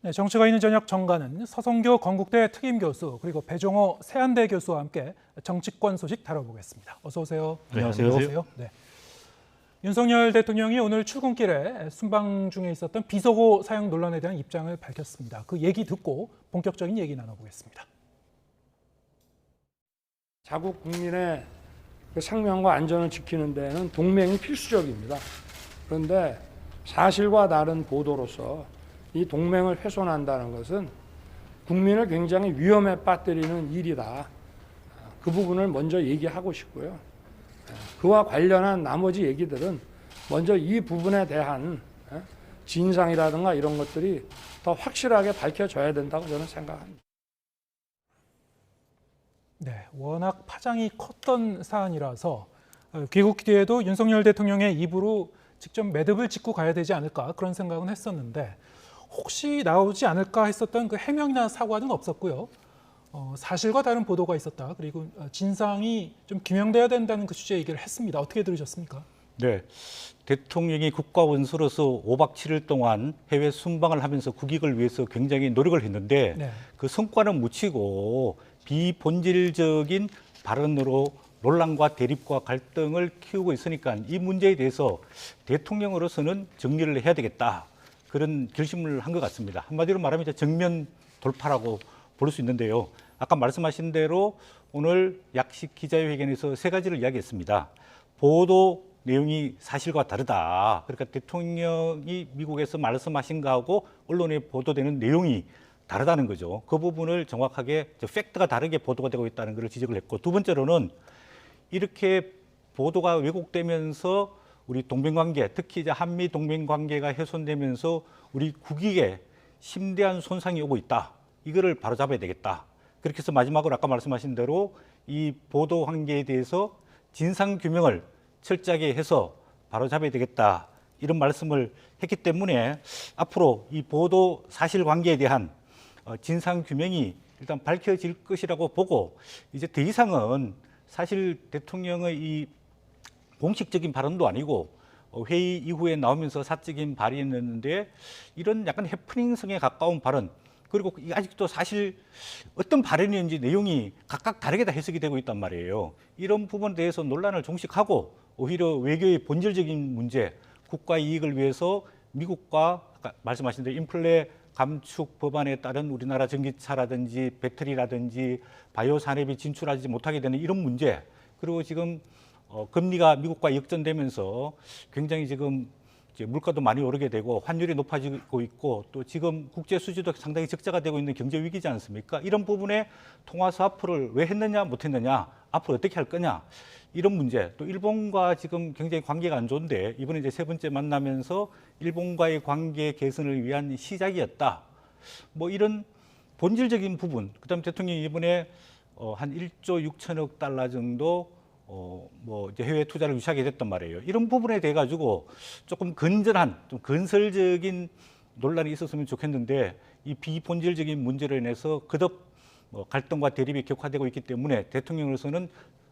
네, 정치가 있는 저녁 정가는 서성교 건국대 특임교수 그리고 배종호 세안대 교수와 함께 정치권 소식 다뤄보겠습니다. 어서 오세요. 네, 안녕하세요. 네. 윤석열 대통령이 오늘 출근길에 순방 중에 있었던 비속어 사용 논란에 대한 입장을 밝혔습니다. 그 얘기 듣고 본격적인 얘기 나눠보겠습니다. 자국 국민의 생명과 안전을 지키는 데는 동맹이 필수적입니다. 그런데 사실과 다른 보도로서 이 동맹을 훼손한다는 것은 국민을 굉장히 위험에 빠뜨리는 일이다. 그 부분을 먼저 얘기하고 싶고요. 그와 관련한 나머지 얘기들은 먼저 이 부분에 대한 진상이라든가 이런 것들이 더 확실하게 밝혀져야 된다고 저는 생각합니다. 네, 워낙 파장이 컸던 사안이라서 귀국 뒤에도 윤석열 대통령의 입으로 직접 매듭을 짓고 가야 되지 않을까 그런 생각은 했었는데 혹시 나오지 않을까 했었던 그 해명이나 사과는 없었고요. 사실과 다른 보도가 있었다. 그리고 진상이 좀 규명돼야 된다는 그 취지의 얘기를 했습니다. 어떻게 들으셨습니까? 네, 대통령이 국가원수로서 5박 7일 동안 해외 순방을 하면서 국익을 위해서 굉장히 노력을 했는데 네. 그 성과는 묻히고 비본질적인 발언으로 논란과 대립과 갈등을 키우고 있으니까 이 문제에 대해서 대통령으로서는 정리를 해야 되겠다. 그런 결심을 한 것 같습니다. 한마디로 말하면 이제 정면 돌파라고 볼 수 있는데요. 아까 말씀하신 대로 오늘 약식 기자회견에서 세 가지를 이야기했습니다. 보도 내용이 사실과 다르다. 그러니까 대통령이 미국에서 말씀하신 거하고 언론에 보도되는 내용이 다르다는 거죠. 그 부분을 정확하게 팩트가 다르게 보도가 되고 있다는 것을 지적을 했고, 두 번째로는 이렇게 보도가 왜곡되면서 우리 동맹관계, 특히 이제 한미 동맹관계가 훼손되면서 우리 국익에 심대한 손상이 오고 있다. 이거를 바로잡아야 되겠다. 그렇게 해서 마지막으로 아까 말씀하신 대로 이 보도 관계에 대해서 진상 규명을 철저하게 해서 바로잡아야 되겠다. 이런 말씀을 했기 때문에 앞으로 이 보도 사실관계에 대한 진상 규명이 일단 밝혀질 것이라고 보고 이제 더 이상은 사실 대통령의 이 공식적인 발언도 아니고 회의 이후에 나오면서 사적인 발언이었는데 이런 약간 해프닝성에 가까운 발언 그리고 아직도 사실 어떤 발언이었는지 내용이 각각 다르게 다 해석이 되고 있단 말이에요. 이런 부분에 대해서 논란을 종식하고 오히려 외교의 본질적인 문제, 국가 이익을 위해서 미국과 아까 말씀하신 대로 인플레 감축 법안에 따른 우리나라 전기차라든지 배터리라든지 바이오 산업이 진출하지 못하게 되는 이런 문제 그리고 지금 금리가 미국과 역전되면서 굉장히 지금 이제 물가도 많이 오르게 되고 환율이 높아지고 있고 또 지금 국제 수지도 상당히 적자가 되고 있는 경제 위기지 않습니까? 이런 부분에 통화 스와프를 왜 했느냐 못했느냐 앞으로 어떻게 할 거냐 이런 문제 또 일본과 지금 굉장히 관계가 안 좋은데 이번에 이제 세 번째 만나면서 일본과의 관계 개선을 위한 시작이었다. 뭐 이런 본질적인 부분 그다음에 대통령이 이번에 한 1조 6천억 달러 정도 뭐 이제 해외 투자를 유치하게 됐단 말이에요. 이런 부분에 대해 가지고 조금 건전한, 좀 건설적인 논란이 있었으면 좋겠는데 이 비본질적인 문제로 인해서 거듭 갈등과 대립이 격화되고 있기 때문에 대통령으로서는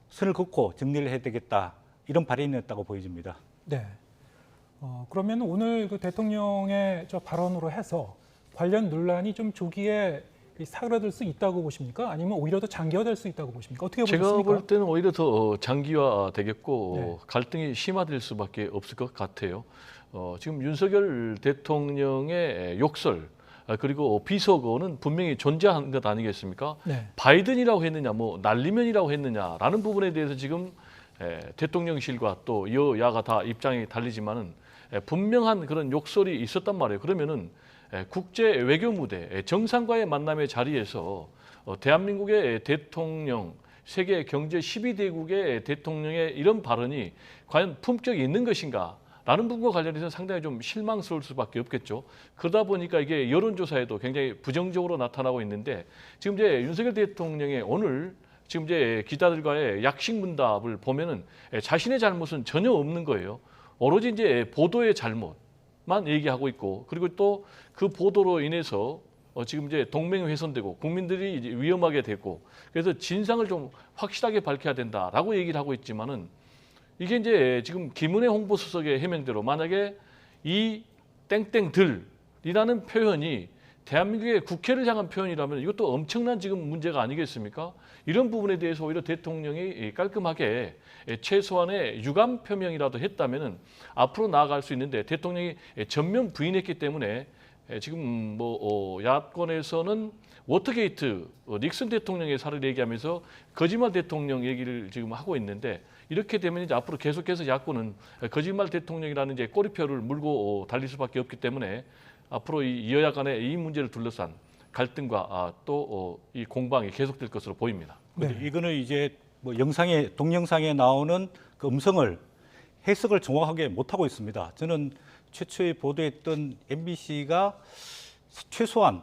선을 긋고 정리를 해야 되겠다 이런 발언이었다고 보여집니다. 네. 그러면 오늘 그 대통령의 저 발언으로 해서 관련 논란이 좀 조기에 사그라들 수 있다고 보십니까? 아니면 오히려 더 장기화될 수 있다고 보십니까? 어떻게 보십니까? 제가 볼 때는 오히려 더 장기화되겠고 네. 갈등이 심화될 수밖에 없을 것 같아요. 지금 윤석열 대통령의 욕설 그리고 비속어는 분명히 존재한 것 아니겠습니까? 네. 바이든이라고 했느냐, 뭐 날리면이라고 했느냐라는 부분에 대해서 지금 대통령실과 또 여야가 다 입장이 달리지만은 분명한 그런 욕설이 있었단 말이에요. 그러면은 국제 외교 무대 정상과의 만남의 자리에서 대한민국의 대통령 세계 경제 12대국의 대통령의 이런 발언이 과연 품격이 있는 것인가 라는 부분과 관련해서 상당히 좀 실망스러울 수밖에 없겠죠. 그러다 보니까 이게 여론조사에도 굉장히 부정적으로 나타나고 있는데 지금 이제 윤석열 대통령의 오늘 지금 이제 기자들과의 약식 문답을 보면은 자신의 잘못은 전혀 없는 거예요. 오로지 이제 보도의 잘못만 얘기하고 있고 그리고 또 그 보도로 인해서 지금 이제 동맹이 훼손되고 국민들이 이제 위험하게 되고 그래서 진상을 좀 확실하게 밝혀야 된다라고 얘기를 하고 있지만은 이게 이제 지금 김은혜 홍보수석의 해명대로 만약에 이 땡땡들이라는 표현이 대한민국의 국회를 향한 표현이라면 이것도 엄청난 지금 문제가 아니겠습니까? 이런 부분에 대해서 오히려 대통령이 깔끔하게 최소한의 유감 표명이라도 했다면은 앞으로 나아갈 수 있는데 대통령이 전면 부인했기 때문에 지금 야권에서는 워터게이트 닉슨 대통령의 사례를 얘기하면서 거짓말 대통령 얘기를 지금 하고 있는데 이렇게 되면 이제 앞으로 계속해서 야권은 거짓말 대통령이라는 이제 꼬리표를 물고 달릴 수밖에 없기 때문에 앞으로 이 여야 간의 이 문제를 둘러싼 갈등과 또 이 공방이 계속될 것으로 보입니다. 근데 이거는 이제 뭐 동영상에 나오는 그 음성을 해석을 정확하게 못 하고 있습니다. 저는 최초에 보도했던 MBC가 최소한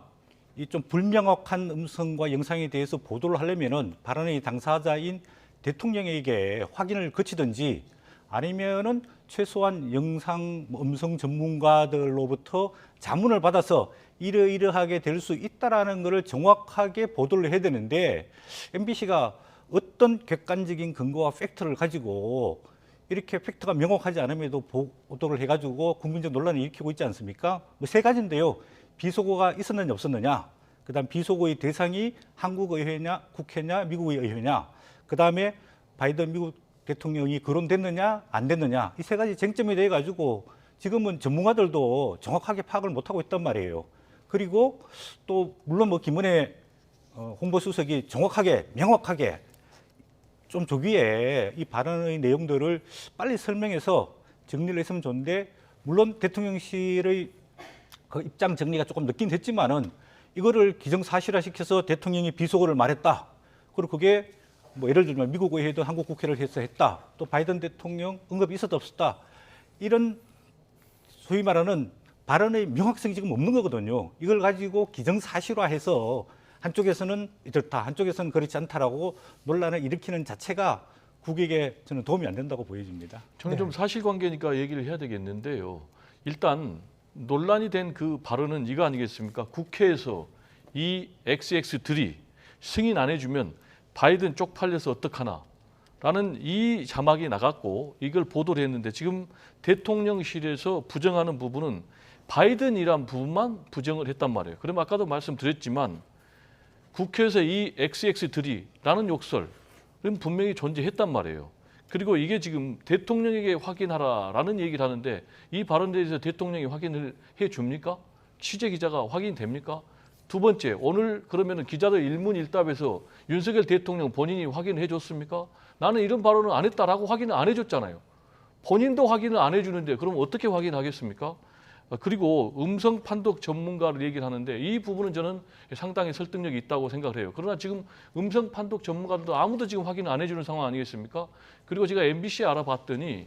이 좀 불명확한 음성과 영상에 대해서 보도를 하려면은 발언의 당사자인 대통령에게 확인을 거치든지 아니면은 최소한 영상 음성 전문가들로부터 자문을 받아서 이러이러하게 될 수 있다라는 것을 정확하게 보도를 해야 되는데 MBC가 어떤 객관적인 근거와 팩트를 가지고 이렇게 팩트가 명확하지 않음에도 보도를 해가지고 국민적 논란을 일으키고 있지 않습니까? 뭐 세 가지인데요. 비속어가 있었느냐 없었느냐, 그다음 비속어의 대상이 한국 의회냐 국회냐 미국 의회냐, 그다음에 바이든 미국 대통령이 거론됐느냐 안 됐느냐, 이 세 가지 쟁점에 대해 가지고 지금은 전문가들도 정확하게 파악을 못하고 있단 말이에요. 그리고 또 물론 뭐 김은혜 홍보수석이 정확하게 명확하게 좀 조기에 이 발언의 내용들을 빨리 설명해서 정리를 했으면 좋은데, 물론 대통령실의 그 입장 정리가 조금 늦긴 됐지만은 이거를 기정사실화 시켜서 대통령이 비속어를 말했다. 그리고 그게 뭐 예를 들면 미국 의회도 한국 국회를 해서 했다. 또 바이든 대통령 언급이 있었다 없었다. 이런 소위 말하는 발언의 명확성이 지금 없는 거거든요. 이걸 가지고 기정사실화해서 한쪽에서는 이렇다, 한쪽에서는 그렇지 않다라고 논란을 일으키는 자체가 국익에 저는 도움이 안 된다고 보여집니다. 저는 좀 사실관계니까 얘기를 해야 되겠는데요. 일단 논란이 된 그 발언은 이거 아니겠습니까? 국회에서 이 XX들이 승인 안 해주면 바이든 쪽팔려서 어떡하나 라는 이 자막이 나갔고 이걸 보도를 했는데, 지금 대통령실에서 부정하는 부분은 바이든이란 부분만 부정을 했단 말이에요. 그럼 아까도 말씀드렸지만 국회에서 이 XX들이라는 욕설은 분명히 존재했단 말이에요. 그리고 이게 지금 대통령에게 확인하라라는 얘기를 하는데 이 발언에 대해서 대통령이 확인을 해줍니까? 취재기자가 확인됩니까? 두 번째, 오늘 그러면 기자들 일문일답에서 윤석열 대통령 본인이 확인을 해줬습니까? 나는 이런 발언을 안 했다라고 확인을 안 해줬잖아요. 본인도 확인을 안 해주는데 그럼 어떻게 확인하겠습니까? 그리고 음성 판독 전문가를 얘기를 하는데 이 부분은 저는 상당히 설득력이 있다고 생각을 해요. 그러나 지금 음성 판독 전문가들도 아무도 지금 확인을 안 해주는 상황 아니겠습니까? 그리고 제가 MBC에 알아봤더니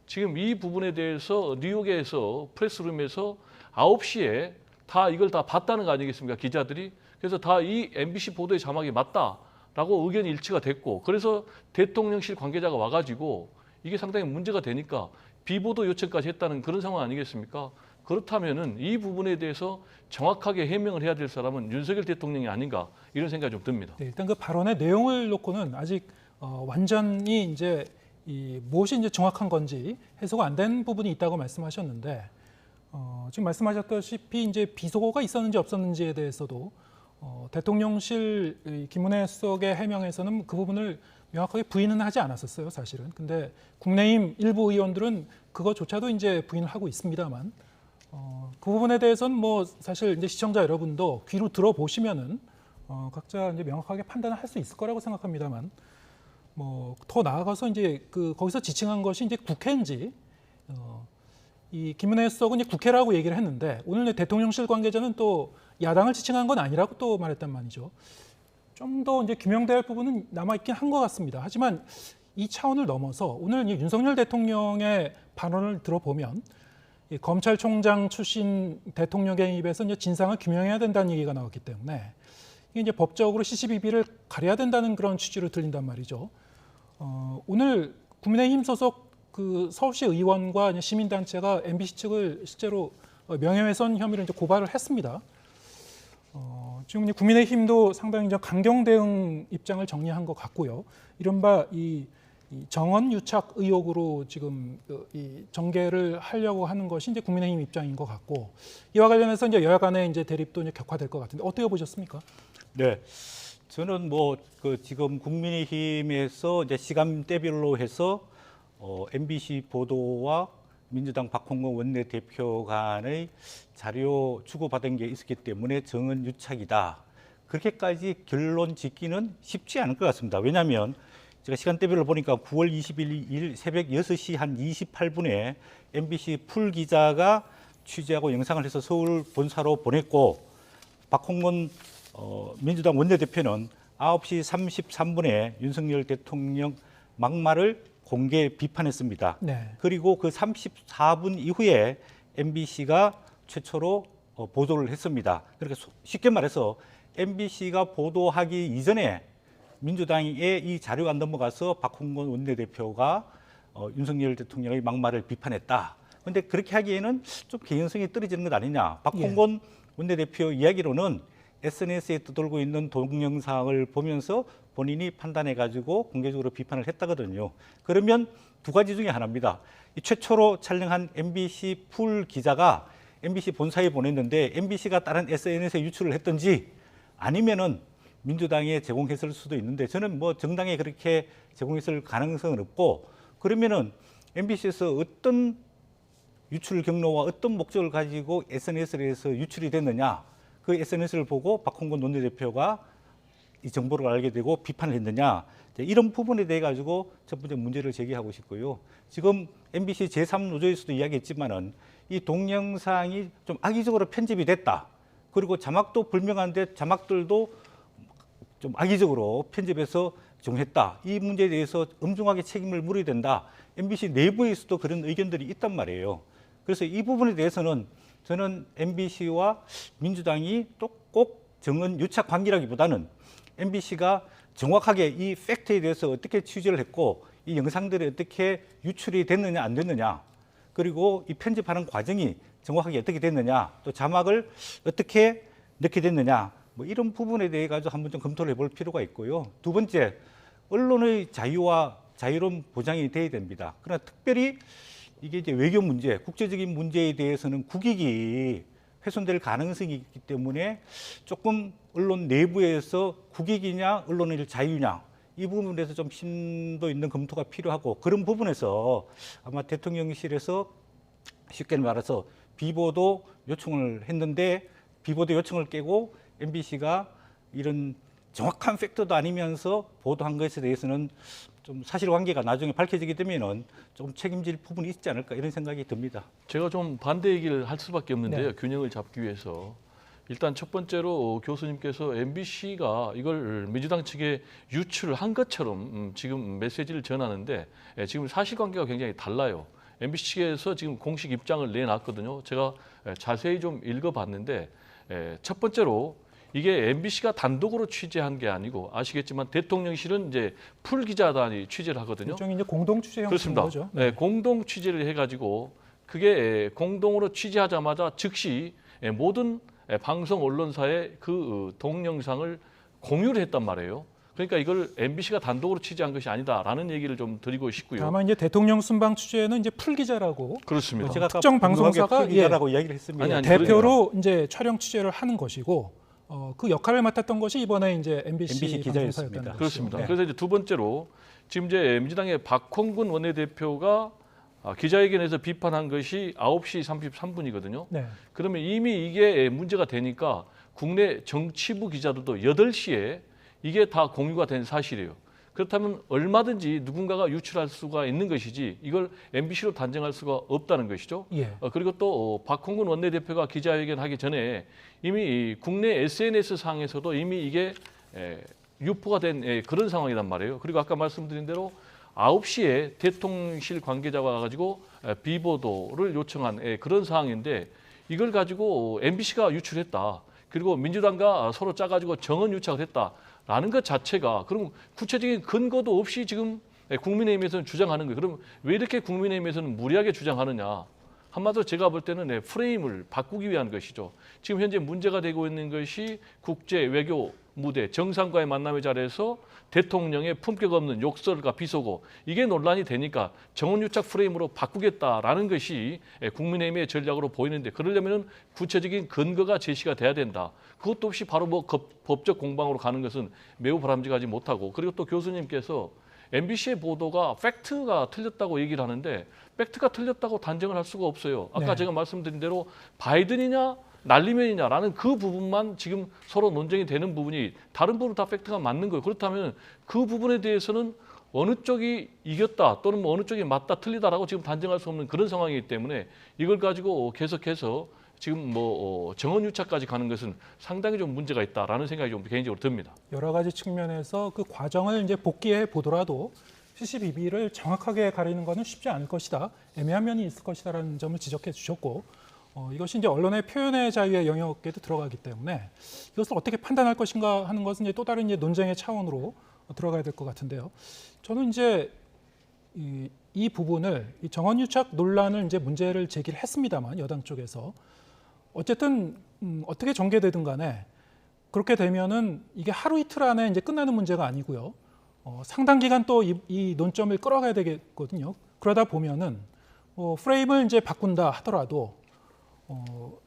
지금 이 부분에 대해서 뉴욕에서 프레스룸에서 9시에 다 이걸 다 봤다는 거 아니겠습니까? 기자들이. 그래서 다 이 MBC 보도의 자막이 맞다라고 의견이 일치가 됐고, 그래서 대통령실 관계자가 와가지고 이게 상당히 문제가 되니까 비보도 요청까지 했다는 그런 상황 아니겠습니까? 그렇다면은 이 부분에 대해서 정확하게 해명을 해야 될 사람은 윤석열 대통령이 아닌가 이런 생각이 좀 듭니다. 네, 일단 그 발언의 내용을 놓고는 아직 완전히 이제 무엇이 이제 정확한 건지 해소가 안 된 부분이 있다고 말씀하셨는데, 지금 말씀하셨다시피 이제 비속어가 있었는지 없었는지에 대해서도 대통령실 김은혜 수석의 해명에서는 그 부분을 명확하게 부인은 하지 않았었어요, 사실은. 근데 국민의힘 일부 의원들은 그것조차도 이제 부인을 하고 있습니다만, 그 부분에 대해서는 뭐 사실 이제 시청자 여러분도 귀로 들어보시면은 각자 이제 명확하게 판단을 할 수 있을 거라고 생각합니다만, 뭐 더 나아가서 이제 거기서 지칭한 것이 이제 국회인지, 이 김은혜 수석은 이제 국회라고 얘기를 했는데 오늘 대통령실 관계자는 또 야당을 지칭한 건 아니라고 또 말했단 말이죠. 좀 더 이제 규명돼야 할 부분은 남아 있긴 한 것 같습니다. 하지만 이 차원을 넘어서 오늘 윤석열 대통령의 발언을 들어보면 이 검찰총장 출신 대통령의 입에서 이제 진상을 규명해야 된다는 얘기가 나왔기 때문에 이게 이제 법적으로 시시비비를 가려야 된다는 그런 취지로 들린단 말이죠. 오늘 국민의힘 소속 그 서울시 의원과 시민단체가 MBC 측을 실제로 명예훼손 혐의로 이제 고발을 했습니다. 지금 이제 국민의힘도 상당히 이제 강경 대응 입장을 정리한 것 같고요. 이른바 이 이 정원 유착 의혹으로 지금 이 전개를 하려고 하는 것이 이제 국민의힘 입장인 것 같고 이와 관련해서 이제 여야 간의 이제 대립도 이제 격화될 것 같은데 어떻게 보셨습니까? 네, 저는 뭐 그 지금 국민의힘에서 이제 시간대별로 해서 MBC 보도와 민주당 박홍근 원내대표 간의 자료 주고받은 게 있었기 때문에 정원 유착이다. 그렇게까지 결론 짓기는 쉽지 않을 것 같습니다. 왜냐하면 제가 시간대별로 보니까 9월 21일 새벽 6시 한 28분에 MBC 풀 기자가 취재하고 영상을 해서 서울 본사로 보냈고 박홍근 민주당 원내대표는 9시 33분에 윤석열 대통령 막말을 공개 비판했습니다. 네. 그리고 그 34분 이후에 MBC가 최초로 보도를 했습니다. 그러니까 쉽게 말해서 MBC가 보도하기 이전에 민주당에 이 자료가 넘어가서 박홍근 원내대표가 윤석열 대통령의 막말을 비판했다. 그런데 그렇게 하기에는 좀 개연성이 떨어지는 것 아니냐. 박홍근 원내대표 이야기로는 SNS에 떠돌고 있는 동영상을 보면서 본인이 판단해가지고 공개적으로 비판을 했다거든요. 그러면 두 가지 중에 하나입니다. 이 최초로 촬영한 MBC 풀 기자가 MBC 본사에 보냈는데 MBC가 다른 SNS에 유출을 했든지 아니면은 민주당에 제공했을 수도 있는데 저는 뭐 정당에 그렇게 제공했을 가능성은 없고 그러면은 MBC에서 어떤 유출 경로와 어떤 목적을 가지고 SNS에서 유출이 됐느냐 그 SNS를 보고 박홍근 원내대표가 이 정보를 알게 되고 비판을 했느냐 이런 부분에 대해 가지고 첫 번째 문제를 제기하고 싶고요. 지금 MBC 제3노조에서도 이야기했지만은 이 동영상이 좀 악의적으로 편집이 됐다. 그리고 자막도 불명한데 자막들도 좀 악의적으로 편집해서 제공했다. 이 문제에 대해서 엄중하게 책임을 물어야 된다. MBC 내부에서도 그런 의견들이 있단 말이에요. 그래서 이 부분에 대해서는 저는 MBC와 민주당이 또 꼭 정원 유착 관계라기보다는 MBC가 정확하게 이 팩트에 대해서 어떻게 취재를 했고 이 영상들이 어떻게 유출이 됐느냐 안 됐느냐 그리고 이 편집하는 과정이 정확하게 어떻게 됐느냐 또 자막을 어떻게 넣게 됐느냐 뭐 이런 부분에 대해 가지고 한번 좀 검토를 해볼 필요가 있고요. 두 번째 언론의 자유와 자유로운 보장이 돼야 됩니다. 그러나 특별히 이게 이제 외교 문제, 국제적인 문제에 대해서는 국익이 훼손될 가능성이 있기 때문에 조금 언론 내부에서 국익이냐 언론의 자유냐 이 부분에서 좀 심도 있는 검토가 필요하고 그런 부분에서 아마 대통령실에서 쉽게 말해서 비보도 요청을 했는데 비보도 요청을 깨고 MBC가 이런 정확한 팩트도 아니면서 보도한 것에 대해서는 좀 사실관계가 나중에 밝혀지게 되면은 좀 책임질 부분이 있지 않을까 이런 생각이 듭니다. 제가 좀 반대 얘기를 할 수밖에 없는데요. 네. 균형을 잡기 위해서. 일단 첫 번째로 교수님께서 MBC가 이걸 민주당 측에 유출을 한 것처럼 지금 메시지를 전하는데 지금 사실관계가 굉장히 달라요. MBC 측에서 지금 공식 입장을 내놨거든요. 제가 자세히 좀 읽어봤는데 첫 번째로 이게 MBC가 단독으로 취재한 게 아니고 아시겠지만 대통령실은 이제 풀 기자단이 취재를 하거든요. 일종의 이제 공동 취재 형식인 그렇습니다. 거죠. 네, 공동 취재를 해가지고 그게 공동으로 취재하자마자 즉시 모든 방송 언론사에 그 동영상을 공유를 했단 말이에요. 그러니까 이걸 MBC가 단독으로 취재한 것이 아니다라는 얘기를 좀 드리고 싶고요. 다만 이제 대통령 순방 취재는 이제 풀 기자라고 그렇습니다. 제가 아까 특정 방송사가 기자라고 이야기를 했습니다. 아니, 대표로 이제 촬영 취재를 하는 것이고 그 역할을 맡았던 것이 이번에 이제 MBC 기자였습니다. 방송사였다는 그렇습니다. 것이죠. 그래서 이제 두 번째로 지금 이제 민주당의 박홍근 원내대표가 기자회견에서 비판한 것이 9시 33분이거든요. 네. 그러면 이미 이게 문제가 되니까 국내 정치부 기자들도 8시에 이게 다 공유가 된 사실이에요. 그렇다면 얼마든지 누군가가 유출할 수가 있는 것이지 이걸 MBC로 단정할 수가 없다는 것이죠. 예. 그리고 또 박홍근 원내대표가 기자회견하기 전에 이미 국내 SNS 상에서도 이미 이게 유포가 된 그런 상황이란 말이에요. 그리고 아까 말씀드린 대로 9시에 대통령실 관계자가 와가지고 비보도를 요청한 그런 상황인데 이걸 가지고 MBC가 유출했다. 그리고 민주당과 서로 짜가지고 정원 유착을 했다라는 것 자체가 그럼 구체적인 근거도 없이 지금 국민의힘에서는 주장하는 거예요. 그럼 왜 이렇게 국민의힘에서는 무리하게 주장하느냐. 한마디로 제가 볼 때는 프레임을 바꾸기 위한 것이죠. 지금 현재 문제가 되고 있는 것이 국제 외교 무대, 정상과의 만남의 자리에서 대통령의 품격 없는 욕설과 비속어 이게 논란이 되니까 정원유착 프레임으로 바꾸겠다라는 것이 국민의힘의 전략으로 보이는데 그러려면 구체적인 근거가 제시가 돼야 된다. 그것도 없이 바로 뭐 법적 공방으로 가는 것은 매우 바람직하지 못하고 그리고 또 교수님께서 MBC의 보도가 팩트가 틀렸다고 얘기를 하는데 팩트가 틀렸다고 단정을 할 수가 없어요. 아까 네. 제가 말씀드린 대로 바이든이냐 날리면이냐라는 그 부분만 지금 서로 논쟁이 되는 부분이 다른 부분은 다 팩트가 맞는 거예요. 그렇다면 그 부분에 대해서는 어느 쪽이 이겼다 또는 뭐 어느 쪽이 맞다 틀리다라고 지금 단정할 수 없는 그런 상황이기 때문에 이걸 가지고 계속해서 지금 뭐 정원유착까지 가는 것은 상당히 좀 문제가 있다라는 생각이 좀 개인적으로 듭니다. 여러 가지 측면에서 그 과정을 이제 복귀해 보더라도 CCBB를 정확하게 가리는 것은 쉽지 않을 것이다. 애매한 면이 있을 것이다라는 점을 지적해 주셨고 이것이 이제 언론의 표현의 자유의 영역에도 들어가기 때문에 이것을 어떻게 판단할 것인가 하는 것은 이제 또 다른 이제 논쟁의 차원으로 들어가야 될 것 같은데요. 저는 이제 이 부분을 이 정원유착 논란을 이제 문제를 제기를 했습니다만 여당 쪽에서 어쨌든 어떻게 전개되든 간에 그렇게 되면은 이게 하루 이틀 안에 이제 끝나는 문제가 아니고요. 상당 기간 또 이 논점을 끌어가야 되겠거든요. 그러다 보면은 프레임을 이제 바꾼다 하더라도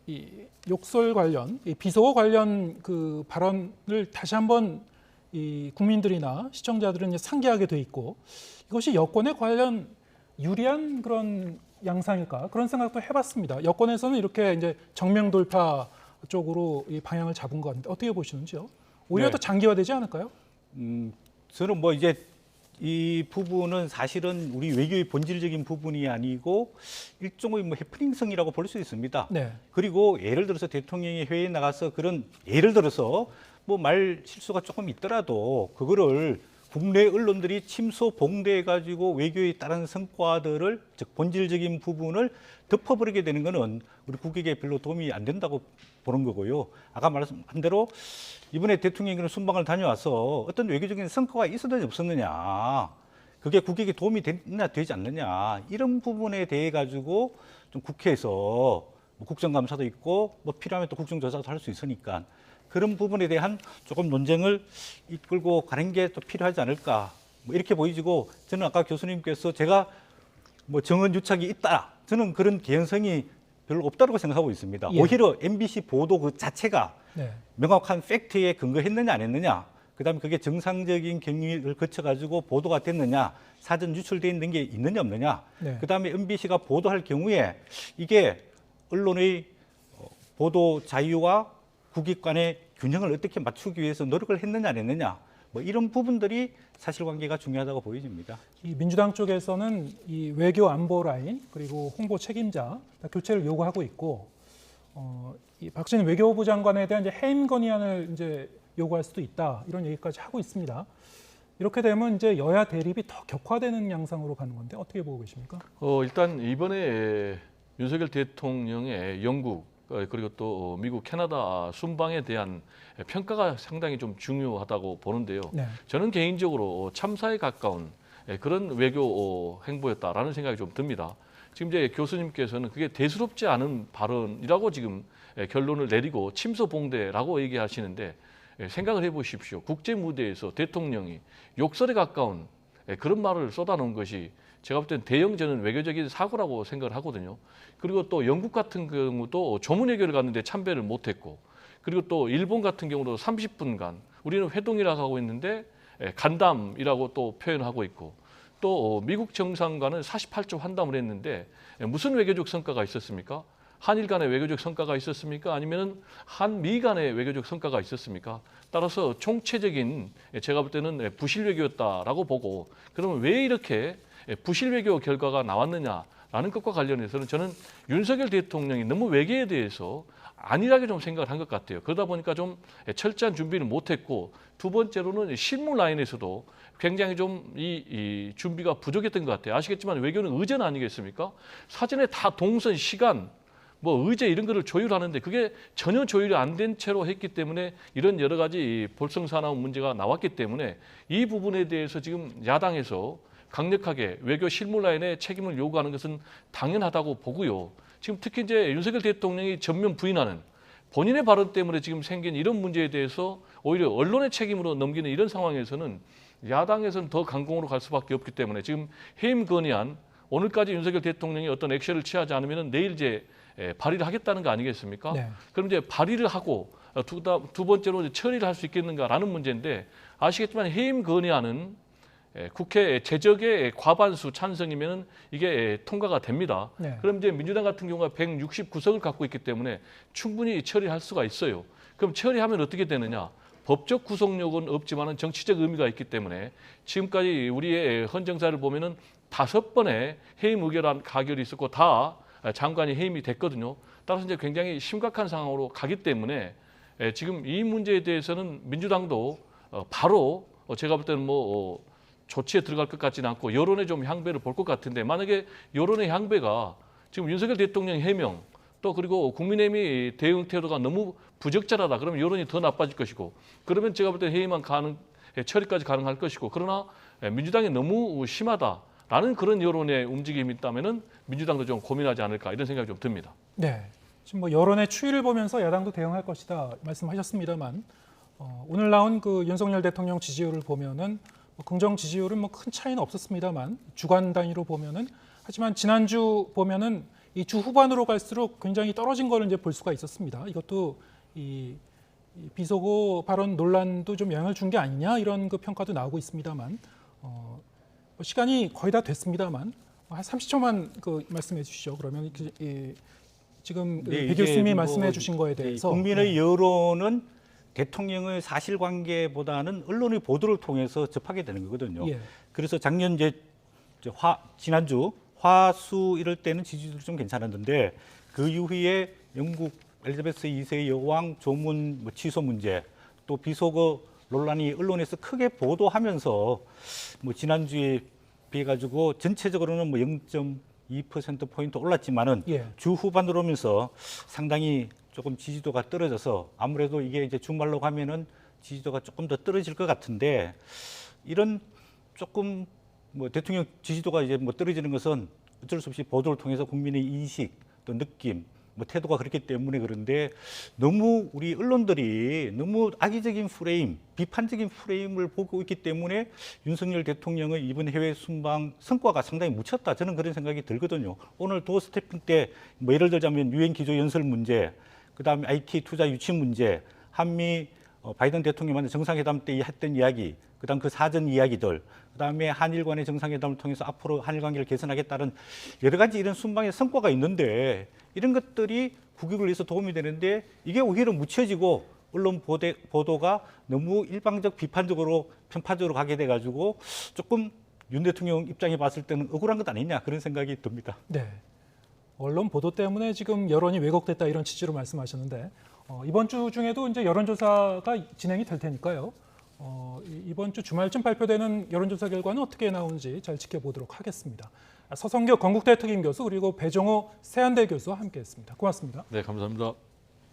이 욕설 관련, 이 비속어 관련 그 발언을 다시 한번 이 국민들이나 시청자들은 이제 상기하게 돼 있고 이것이 여권에 관련 유리한 그런 양상일까 그런 생각도 해봤습니다. 여권에서는 이렇게 이제 정면 돌파 쪽으로 이 방향을 잡은 것 같은데 어떻게 보시는지요? 오히려 네. 더 장기화되지 않을까요? 저는 뭐 이제 이 부분은 사실은 우리 외교의 본질적인 부분이 아니고 일종의 뭐 해프닝성이라고 볼 수 있습니다. 네. 그리고 예를 들어서 대통령이 회의에 나가서 그런 예를 들어서 뭐 말 실수가 조금 있더라도 그거를 국내 언론들이 침소 봉대해 가지고 외교에 따른 성과들을 즉 본질적인 부분을 덮어버리게 되는 것은 우리 국익에 별로 도움이 안 된다고 보는 거고요. 아까 말씀한 대로 이번에 대통령이 순방을 다녀와서 어떤 외교적인 성과가 있었는지 없었느냐, 그게 국익에 도움이 되느냐 되지 않느냐 이런 부분에 대해 가지고 좀 국회에서 뭐 국정감사도 있고 뭐 필요하면 또 국정조사도 할 수 있으니까. 그런 부분에 대한 조금 논쟁을 이끌고 가는 게 또 필요하지 않을까 뭐 이렇게 보이지고 저는 아까 교수님께서 제가 뭐 정원유착이 있다 저는 그런 개연성이 별로 없다고 생각하고 있습니다. 예. 오히려 MBC 보도 그 자체가 네. 명확한 팩트에 근거했느냐 안 했느냐 그다음에 그게 정상적인 경위를 거쳐가지고 보도가 됐느냐 사전 유출되어 있는 게 있느냐 없느냐 네. 그다음에 MBC가 보도할 경우에 이게 언론의 보도 자유와 국익 간의 균형을 어떻게 맞추기 위해서 노력을 했느냐 안 했느냐 뭐 이런 부분들이 사실관계가 중요하다고 보여집니다. 이 민주당 쪽에서는 이 외교 안보 라인 그리고 홍보 책임자 다 교체를 요구하고 있고 이 박진 외교부 장관에 대한 이제 해임 건의안을 이제 요구할 수도 있다 이런 얘기까지 하고 있습니다. 이렇게 되면 이제 여야 대립이 더 격화되는 양상으로 가는 건데 어떻게 보고 계십니까? 일단 이번에 윤석열 대통령의 영국 그리고 또 미국, 캐나다 순방에 대한 평가가 상당히 좀 중요하다고 보는데요. 네. 저는 개인적으로 참사에 가까운 그런 외교 행보였다라는 생각이 좀 듭니다. 지금 이제 교수님께서는 그게 대수롭지 않은 발언이라고 지금 결론을 내리고 침소봉대라고 얘기하시는데 생각을 해보십시오. 국제 무대에서 대통령이 욕설에 가까운 그런 말을 쏟아놓은 것이 제가 볼 때는 대형 저는 외교적인 사고라고 생각을 하거든요. 그리고 또 영국 같은 경우도 조문회견을 갔는데 참배를 못했고 그리고 또 일본 같은 경우도 30분간 우리는 회동이라고 하고 있는데 간담이라고 또 표현하고 있고 또 미국 정상과는 48초 환담을 했는데 무슨 외교적 성과가 있었습니까? 한일 간의 외교적 성과가 있었습니까? 아니면 한미 간의 외교적 성과가 있었습니까? 따라서 총체적인 제가 볼 때는 부실 외교였다라고 보고 그러면 왜 이렇게 부실 외교 결과가 나왔느냐라는 것과 관련해서는 저는 윤석열 대통령이 너무 외교에 대해서 안일하게 좀 생각을 한 것 같아요. 그러다 보니까 좀 철저한 준비를 못했고 두 번째로는 실무 라인에서도 굉장히 좀 이 준비가 부족했던 것 같아요. 아시겠지만 외교는 의전 아니겠습니까? 사전에 다 동선, 시간, 뭐 의제 이런 거를 조율하는데 그게 전혀 조율이 안 된 채로 했기 때문에 이런 여러 가지 볼썽사나운 문제가 나왔기 때문에 이 부분에 대해서 지금 야당에서 강력하게 외교 실무 라인에 책임을 요구하는 것은 당연하다고 보고요. 지금 특히 이제 윤석열 대통령이 전면 부인하는 본인의 발언 때문에 지금 생긴 이런 문제에 대해서 오히려 언론의 책임으로 넘기는 이런 상황에서는 야당에서는 더 강공으로 갈 수밖에 없기 때문에 지금 해임 건의안 오늘까지 윤석열 대통령이 어떤 액션을 취하지 않으면 내일 이제 발의를 하겠다는 거 아니겠습니까? 네. 그럼 이제 발의를 하고 두 번째로 이제 처리를 할 수 있겠는가라는 문제인데 아시겠지만 해임 건의안은 국회 제적의 과반수 찬성이면 이게 통과가 됩니다. 네. 그럼 이제 민주당 같은 경우가 169석을 갖고 있기 때문에 충분히 처리할 수가 있어요. 그럼 처리하면 어떻게 되느냐? 법적 구속력은 없지만은 정치적 의미가 있기 때문에 지금까지 우리의 헌정사를 보면은 5번의 해임 의결안 가결이 있었고 다 장관이 해임이 됐거든요. 따라서 이제 굉장히 심각한 상황으로 가기 때문에 지금 이 문제에 대해서는 민주당도 바로 제가 볼 때는 조치에 들어갈 것 같지는 않고 여론의 좀 향배를 볼 것 같은데 만약에 여론의 향배가 지금 윤석열 대통령 해명 또 그리고 국민의힘이 대응 태도가 너무 부적절하다 그러면 여론이 더 나빠질 것이고 그러면 제가 볼 때 해임안 처리까지 가능할 것이고 그러나 민주당이 너무 심하다라는 그런 여론의 움직임이 있다면은 민주당도 좀 고민하지 않을까 이런 생각이 좀 듭니다. 네. 지금 뭐 여론의 추이를 보면서 야당도 대응할 것이다 말씀하셨습니다만 오늘 나온 그 윤석열 대통령 지지율을 보면은 긍정 지지율은 뭐 큰 차이는 없었습니다만 주간 단위로 보면은 하지만 지난주 보면은 이 주 후반으로 갈수록 굉장히 떨어진 거를 이제 볼 수가 있었습니다. 이것도 이 비속어 발언 논란도 좀 영향을 준 게 아니냐 이런 그 평가도 나오고 있습니다만 시간이 거의 다 됐습니다만 한 30초만 그 말씀해 주시죠. 그러면 지금 네, 배 교수님이 이게 말씀해 주신 거에 대해서 국민의 여론은 대통령의 사실관계보다는 언론의 보도를 통해서 접하게 되는 거거든요. 예. 그래서 작년 지난주 화수 이럴 때는 지지율이 좀 괜찮았는데 그 이후에 영국 엘리자베스 2세 여왕 조문 취소 문제 또 비속어 논란이 언론에서 크게 보도하면서 지난주에 비해 가지고 전체적으로는 0.2%포인트 올랐지만은 예. 주 후반으로 오면서 상당히 조금 지지도가 떨어져서 아무래도 이게 이제 주말로 가면은 지지도가 조금 더 떨어질 것 같은데 이런 조금 대통령 지지도가 이제 떨어지는 것은 어쩔 수 없이 보도를 통해서 국민의 인식 또 느낌 태도가 그렇기 때문에 그런데 너무 우리 언론들이 너무 악의적인 프레임, 비판적인 프레임을 보고 있기 때문에 윤석열 대통령의 이번 해외 순방 성과가 상당히 묻혔다. 저는 그런 생각이 들거든요. 오늘 도 스태핑 때 예를 들자면 유엔 기조 연설 문제, 그다음에 IT 투자 유치 문제, 한미 바이든 대통령만의 정상회담 때 했던 이야기, 그다음 그 사전 이야기들, 그다음에 한일 간의 정상회담을 통해서 앞으로 한일 관계를 개선하겠다는 여러 가지 이런 순방의 성과가 있는데 이런 것들이 국익을 위해서 도움이 되는데 이게 오히려 묻혀지고 언론 보도가 너무 일방적 비판적으로 편파적으로 가게 돼가지고 조금 윤 대통령 입장에 봤을 때는 억울한 것 아니냐 그런 생각이 듭니다. 네. 언론 보도 때문에 지금 여론이 왜곡됐다 이런 취지로 말씀하셨는데 이번 주 중에도 이제 여론조사가 진행이 될 테니까요. 이번 주 주말쯤 발표되는 여론조사 결과는 어떻게 나오는지 잘 지켜보도록 하겠습니다. 서성교 건국대 특임 교수 그리고 배종호 세한대 교수와 함께했습니다. 고맙습니다. 네, 감사합니다.